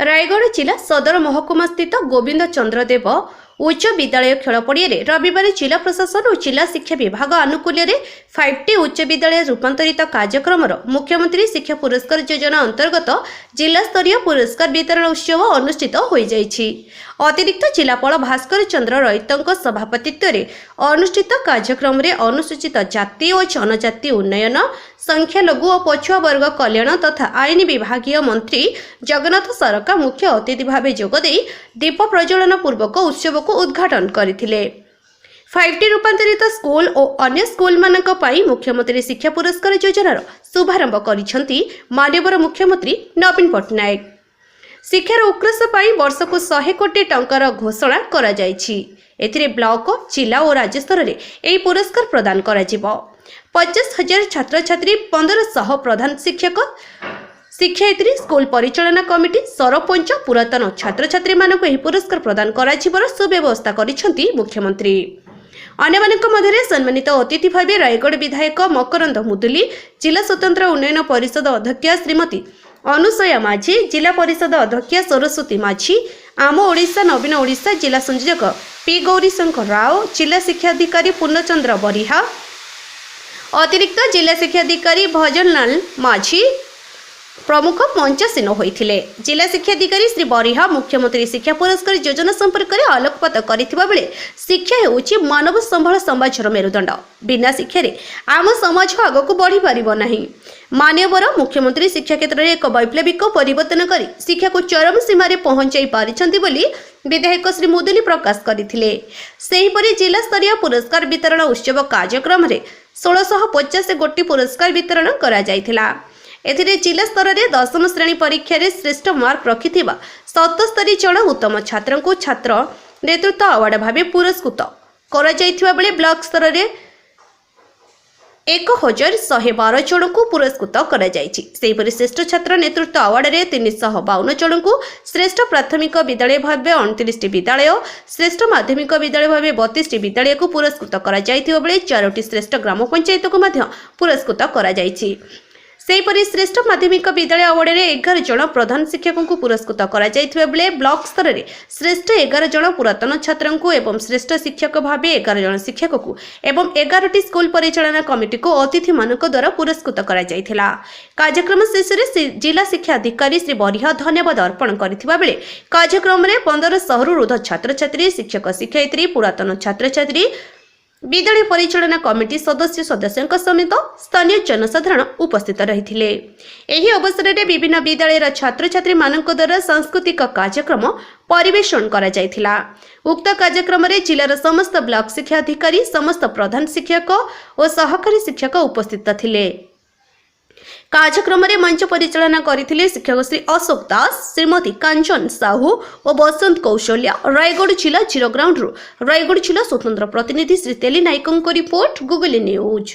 रायगढ़ जिला सदर महकुमा स्थित गोविंद चंद्र देव उच्च विद्यालय खेल पड़िया रविवार जिला प्रशासन और जिला शिक्षा विभाग आनुकूल्य 5टी उच्च विद्यालय रूपांतरित कार्यक्रम मुख्यमंत्री शिक्षा पुरस्कार योजना अंतर्गत जिला स्तरीय पुरस्कार वितरण उत्सव अनुष्ठित हो जाइछि। अतिरिक्त जिलापाल भास्कर चंद्र रईतଙ୍କ सभापतित्व अनुष्ठित कार्यक्रम में अनुसूचित जाति और जनजाति उन्नयन संख्यालघु और पछुआ वर्ग कल्याण तथा आईन विभागीय मंत्री जगन्नाथ सरकार मुख्य अतिथि भाव जोगदे दीप प्रज्वलन पूर्वक उत्सव को उद्घाटन करथिले। 5टी रूपांतरित स्कूल और अन्य स्कूल मानक पाई मुख्यमंत्री शिक्षा पुरस्कार योजनार शुभारंभ करिसेंती माननीय मुख्यमंत्री नवीन पट्टनायक। शिक्षार उत्कर्ष पाई वर्ष को 100 कोटी टंकार घोषणा करा जायछि। एथिरे ब्लॉक जिला और राज्य स्तर में यह पुरस्कार प्रदान करा जिवो। 50,000 छात्र छात्री 1500 प्रधान शिक्षक शिक्षयित्री स्कूल परिचालना कमिटी सरपंच पुरातन छात्र छात्री मानक यह पुरस्कार प्रदान करा जिवर सुव्यवस्था करिसेंती मुख्यमंत्री। अन्यमानक मध्य सम्मानित अतिथि भाव रायगढ़ विधायक मकरंद मुदुली, जिला स्वतंत्र उन्नयन परिषद अध्यक्ष श्रीमती अनुसया माझी, जिला परिषद अध्यक्ष सरस्वती माझी, आम ओडिशा नवीन ओडिशा जिला संयोजक पी गौरीशंकर राव, जिला शिक्षाधिकारी पूर्णचंद्र बरिहा, अतिरिक्त जिला शिक्षाधिकारी भजनलाल माझी प्रमुख मंचासीन होइथिले। जिला शिक्षाधिकारी श्री बरिहा मुख्यमंत्री शिक्षा पुरस्कार योजना संपर्क में आलोकपात करथिबा बेले शिक्षा हेउछि मानव संबल समाजर मेरुदंड। बिना शिक्षा रे आम समाज आगको बढ़ी पारिबो नाही। मान्यवर मुख्यमंत्री शिक्षा क्षेत्र में एक वैप्लविक परिवर्तन करी शिक्षा को चरम सीमा रे पहुंचाई पारिछंती बोली विधायक श्री मुदुली प्रकाश करथिले। सेहीपरि जिला स्तरीय पुरस्कार वितरण उत्सव कार्यक्रम रे 1650 गोटी पुरस्कार वितरण करा जायथिला। एथिरे जिला स्तर में 10म श्रेणी परीक्षा रे श्रेष्ठ मार्क रखिथिबा 77 जन उत्तम छात्र को छात्र नेतृत्व अवार्ड भाव पुरस्कृत करा जायथिबा बेले ब्लॉक स्तर में 1112 जन को पुरस्कृत करा जायछि। सेहीपरि श्रेष्ठ छात्र नेतृत्व अवार्ड रे 352 जन को, श्रेष्ठ प्राथमिक विद्यालय भाव 29 विद्यालय, श्रेष्ठ माध्यमिक विद्यालय भाव 32 विद्यालय को पुरस्कृत करा जायथिबा बेले 4टी श्रेष्ठ ग्राम पंचायत को मध्य पुरस्कृत करा जायछि। सेहीपरि श्रेष्ठ माध्यमिक विद्यालय अवार्ड रे 11 जन प्रधान शिक्षकों को पुरस्कृत करा जायथिबा बेले ब्लॉक स्तर में श्रेष्ठ 11 जन पुरातन छात्र को एवं श्रेष्ठ शिक्षक भाव 11 जन शिक्षक को एवं 11टी स्कूल परिचालना कमिटी को अतिथि मानक द्वारा पुरस्कृत करा जायथिला। कार्यक्रम शेष में जिला शिक्षा अधिकारी श्री बरिहा धन्यवाद अर्पण करथिबा बेले कार्यक्रम में 1500 रु ऊर्ध्व छात्र छात्री शिक्षक शिक्षयित्री पुरातन छात्र छात्री विद्यालय परिचालना कमिटी सदस्यों समेत स्थानीय जनसाधारण उपस्थित रही। एही अवसर में विभिन्न विद्यालय छात्र छात्री मानक द्वारा सांस्कृतिक कार्यक्रम परिवेषण करा जायथिला। उक्त कार्यक्रम में जिलार समस्त ब्लॉक शिक्षा अधिकारी समस्त प्रधान शिक्षक और सहकारी शिक्षक उपस्थित थिले। कार्यक्रम में मंच परिचालना करथिले शिक्षक श्री अशोक दास, श्रीमती कांचन साहू और बसंत कौशल्या। रायगढ़ जिला जीरो ग्राउंड रायगढ़ जिला स्वतंत्र प्रतिनिधि श्री तेली नायकों रिपोर्ट, गूगल न्यूज।